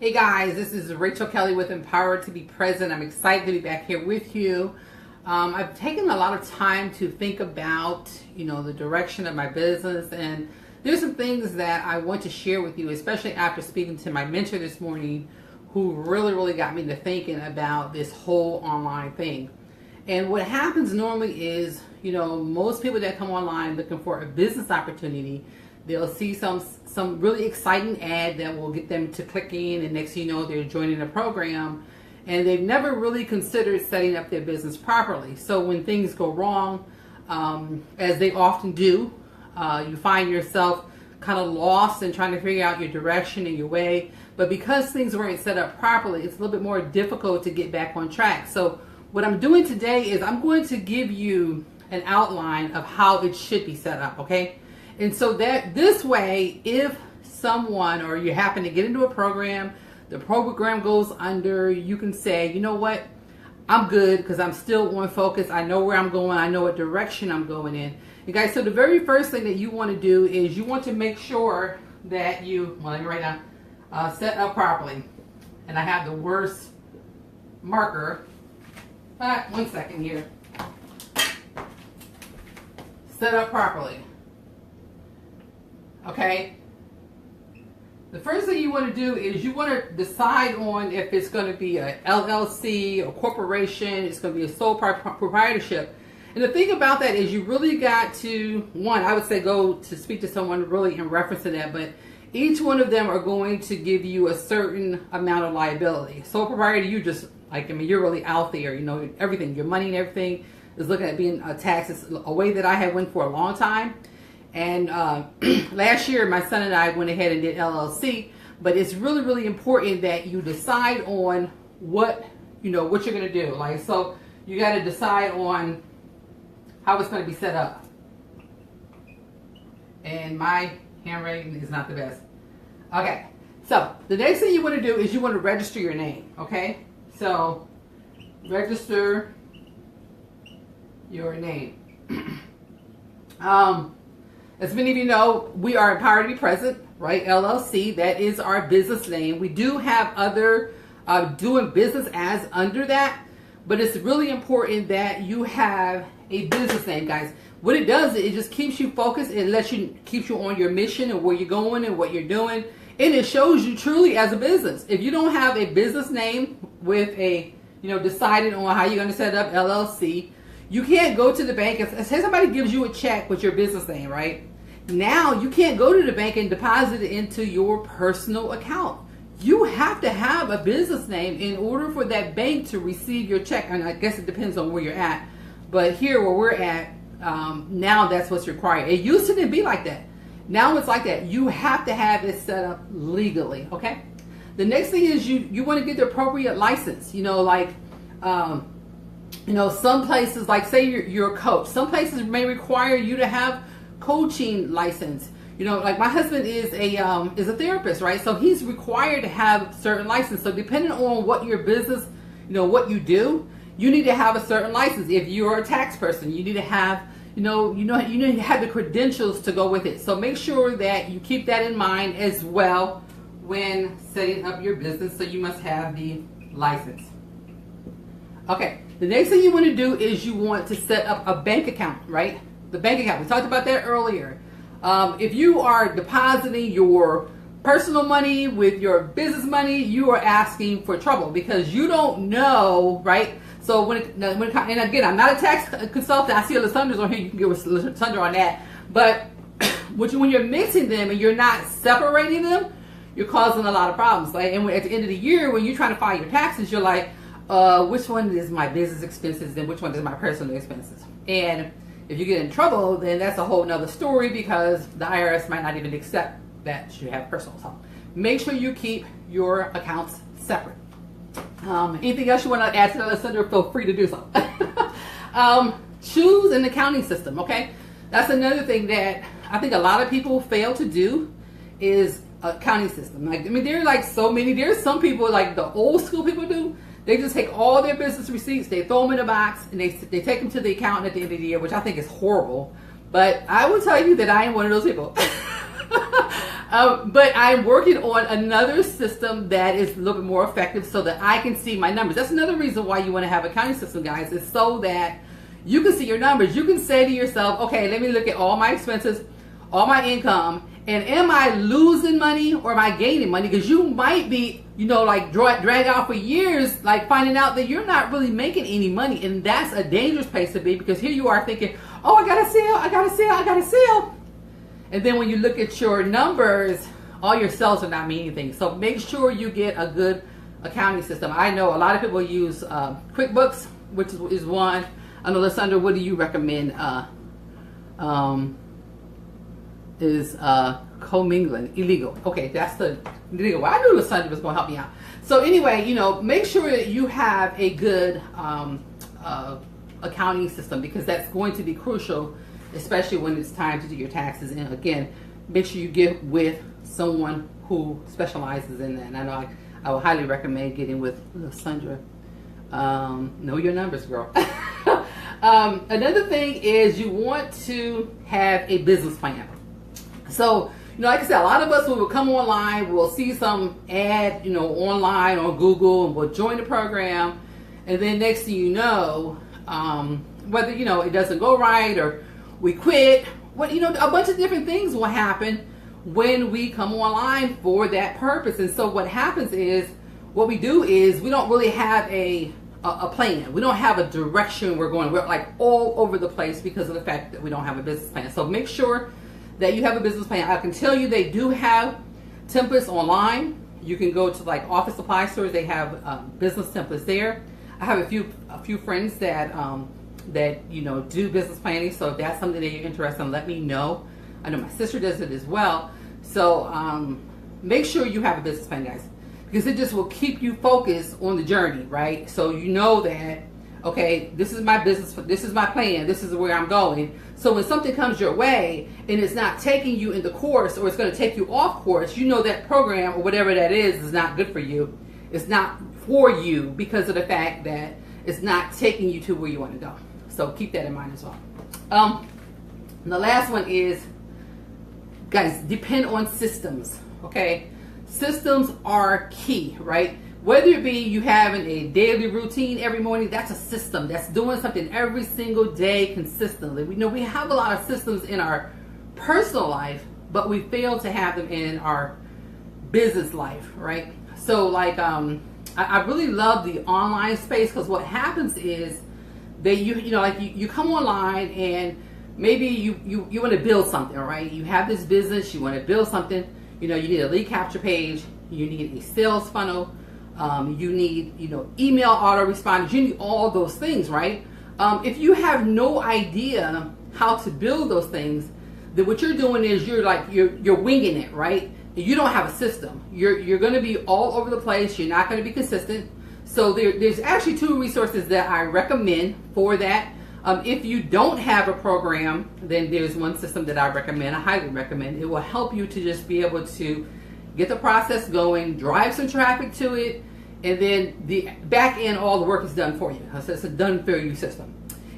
Hey guys, this is Rachel Kelley with Empowered to be Present. I'm excited to be back here with you. I've taken a lot of time to think about, the direction of my business, and there's some things that I want to share with you, especially after speaking to my mentor this morning, who really got me to thinking about this whole online thing. And what happens normally is, most people that come online looking for a business opportunity, they'll see some really exciting ad that will get them to click in, and next thing you know, they're joining a program, and they've never really considered setting up their business properly. So when things go wrong, as they often do, you find yourself kind of lost and trying to figure out your direction and your way. But because things weren't set up properly, it's a little bit more difficult to get back on track. So what I'm doing today is I'm going to give you an outline of how it should be set up, okay? And so that this way, if someone or you happen to get into a program, the program goes under, you can say, you know what, I'm good because I'm still on focus. I know where I'm going. I know what direction I'm going in. You guys, so the very first thing that you want to do is you want to make sure that let me write down, set up properly. And I have the worst marker. One second here. Set up properly. Okay, the first thing you want to do is you want to decide on if it's going to be a LLC, a corporation, it's going to be a sole proprietorship. And the thing about that is you really got to, I would say go to speak to someone really in reference to that, but each one of them are going to give you a certain amount of liability. Sole proprietor, you're really out there, everything, your money and everything is looking at being taxed. It's a way that I had went for a long time. And last year, my son and I went ahead and did LLC. But it's really important that you decide on what you're going to do. So you got to decide on how it's going to be set up. And my handwriting is not the best. Okay, so the next thing you want to do is you want to register your name. Okay, so register your name. As many of you know, we are Empowered to be Present, right? LLC, that is our business name. We do have other doing business as under that, but it's really important that you have a business name, guys. What it does, it just keeps you focused. It keeps you on your mission and where you're going and what you're doing, and it shows you truly as a business. If you don't have a business name with a, decided on how you're going to set up LLC, you can't go to the bank and say somebody gives you a check with your business name, right? Now you can't go to the bank and deposit it into your personal account. You have to have a business name in order for that bank to receive your check. And I guess it depends on where you're at. But here where we're at, now that's what's required. It used to be like that. Now it's like that. You have to have it set up legally, okay? The next thing is you want to get the appropriate license. Some places, like say you're a coach, some places may require you to have coaching license. Like my husband is a therapist, right? So he's required to have certain license. So depending on what your business, what you do, you need to have a certain license. If you're a tax person, you need to have, you need to have the credentials to go with it. So make sure that you keep that in mind as well when setting up your business. So you must have the license. Okay, the next thing you want to do is you want to set up a bank account, right? The bank account, we talked about that earlier. If you are depositing your personal money with your business money, you are asking for trouble because you don't know, right? So and again, I'm not a tax consultant. I see Lasunders on here. You can get with Lasunder on that. But when you're mixing them and you're not separating them, you're causing a lot of problems. And at the end of the year, when you're trying to file your taxes, you're like, which one is my business expenses and which one is my personal expenses? And if you get in trouble, then that's a whole nother story because the IRS might not even accept that you have personal. So make sure you keep your accounts separate. Anything else you want to add to that, Sandra, feel free to do so. Choose an accounting system, okay? That's another thing that I think a lot of people fail to do is accounting system. There are like so many. There's some people like the old school people do. They just take all their business receipts, they throw them in a box, and they take them to the accountant at the end of the year, which I think is horrible. But I will tell you that I am one of those people. But I'm working on another system that is a little bit more effective so that I can see my numbers. That's another reason why you want to have a accounting system, guys, is so that you can see your numbers. You can say to yourself, okay, let me look at all my expenses, all my income, and am I losing money or am I gaining money? Because you might be, like drag out for years, like finding out that you're not really making any money. And that's a dangerous place to be, because here you are thinking, oh, I got to sell. And then when you look at your numbers, all your sales are not meaning anything. So make sure you get a good accounting system. I know a lot of people use QuickBooks, which is one. I know, Lysandra, what do you recommend? Is commingling illegal? Okay, that's the illegal one. I knew Lysandra was going to help me out. So anyway, make sure that you have a good accounting system, because that's going to be crucial, especially when it's time to do your taxes. And again, make sure you get with someone who specializes in that. And I know I would highly recommend getting with Lysandra. Know your numbers, girl. Another thing is you want to have a business plan. So, like I said, a lot of us, when we come online, we'll see some ad, online on Google, and we'll join the program. And then next thing you know, whether, it doesn't go right or we quit, a bunch of different things will happen when we come online for that purpose. And so what happens is, what we do is we don't really have a plan. We don't have a direction we're going. We're like all over the place because of the fact that we don't have a business plan. So make sure that you have a business plan. I can tell you they do have templates online. You can go to like office supply stores. They have business templates there. I have a few friends that do business planning. So if that's something that you're interested in, let me know. I know my sister does it as well. So make sure you have a business plan, guys, because it just will keep you focused on the journey, right? So you know that, okay, this is my business, this is my plan, this is where I'm going. So when something comes your way and it's not taking you in the course, or it's going to take you off course, you know that program or whatever that is not good for you. It's not for you because of the fact that it's not taking you to where you want to go. So keep that in mind as well. And the last one is, guys, depend on systems, okay? Systems are key, right? Whether it be you having a daily routine every morning, that's a system. That's doing something every single day consistently. We have a lot of systems in our personal life, but we fail to have them in our business life, right? So like, I really love the online space, because what happens is that you come online and maybe you want to build something, right? You have this business, you want to build something. You need a lead capture page, you need a sales funnel, you need, email autoresponders, you need all those things, right? If you have no idea how to build those things, then what you're doing is you're winging it, right? You don't have a system. You're going to be all over the place. You're not going to be consistent. So there's actually 2 resources that I recommend for that. If you don't have a program, then there's one system that I recommend. I highly recommend. It will help you to just be able to get the process going, drive some traffic to it, and then the back end, all the work is done for you. So it's a done for you system.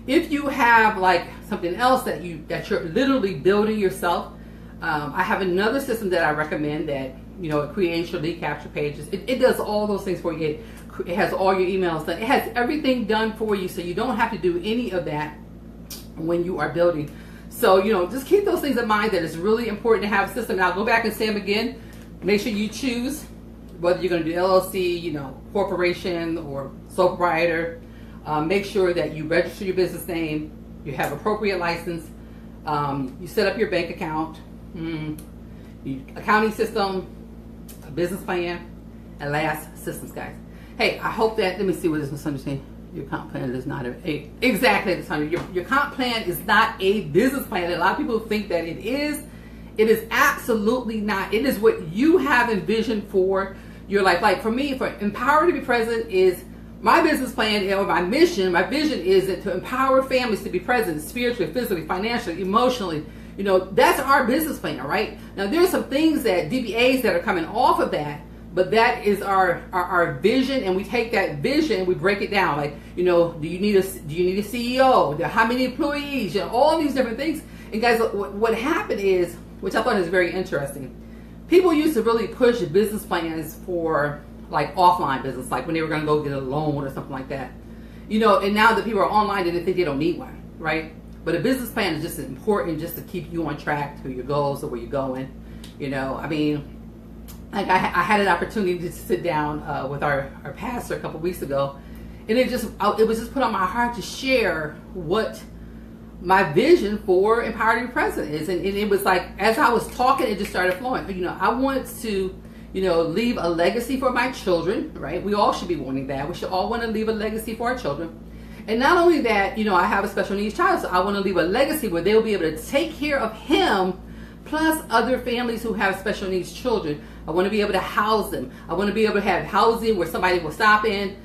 If you have like something else that you're literally building yourself, I have another system that I recommend that it creates your lead capture pages. It does all those things for you. It has all your emails done. It has everything done for you, so you don't have to do any of that when you are building. So, just keep those things in mind, that it's really important to have a system. Now, go back and say them again. Make sure you choose whether you're going to do LLC, corporation, or sole proprietor. Make sure that you register your business name, you have appropriate license, you set up your bank account, accounting system, a business plan, and last, systems, guys. Hey, I hope that, let me see what this misunderstanding. Your comp plan is not exactly the time. Your comp plan is not a business plan. A lot of people think that it is. It is absolutely not. It is what you have envisioned for your life. Like for me, for Empower to be Present is my business plan, or my mission. My vision is to empower families to be present spiritually, physically, financially, emotionally. That's our business plan, right? Now, there's some things that DBAs that are coming off of that. But that is our vision, and we take that vision and we break it down. Like, do you need a CEO? How many employees? All these different things. And guys, what happened is, which I thought is very interesting, people used to really push business plans for like offline business, like when they were going to go get a loan or something like that. And now that people are online, they think they don't need one, right? But a business plan is just important just to keep you on track to your goals or where you're going. I mean, like I had an opportunity to sit down with our pastor a couple weeks ago, and it was just put on my heart to share what my vision for Empowered to Be Present is. And it was like, as I was talking, it just started flowing. I wanted to, leave a legacy for my children, right? We all should be wanting that. We should all want to leave a legacy for our children. And not only that, I have a special needs child, so I want to leave a legacy where they'll be able to take care of him, plus other families who have special needs children. I want to be able to house them. I want to be able to have housing where somebody will stop in,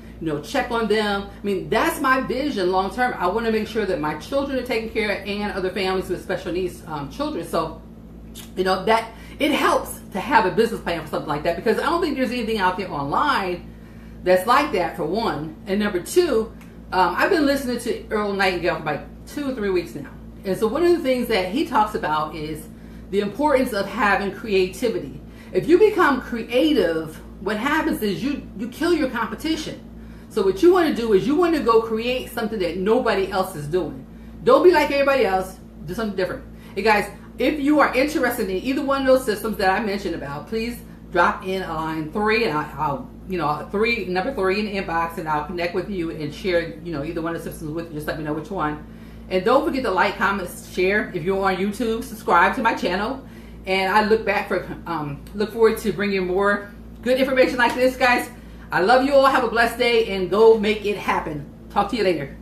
check on them. I mean, that's my vision long term. I want to make sure that my children are taken care of and other families with special needs children. So, that it helps to have a business plan for something like that, because I don't think there's anything out there online that's like that, for one. And number two, I've been listening to Earl Nightingale for like 2 or 3 weeks now. And so one of the things that he talks about is the importance of having creativity. If you become creative, what happens is you kill your competition. So what you want to do is you want to go create something that nobody else is doing. Don't be like everybody else. Do something different. Hey guys, if you are interested in either one of those systems that I mentioned about, please drop in a line 3, and I'll number 3 in the inbox, and I'll connect with you and share either one of the systems with you. Just let me know which one. And don't forget to like, comment, share. If you're on YouTube, subscribe to my channel. And I look forward to bringing more good information like this, guys. I love you all. Have a blessed day, and go make it happen. Talk to you later.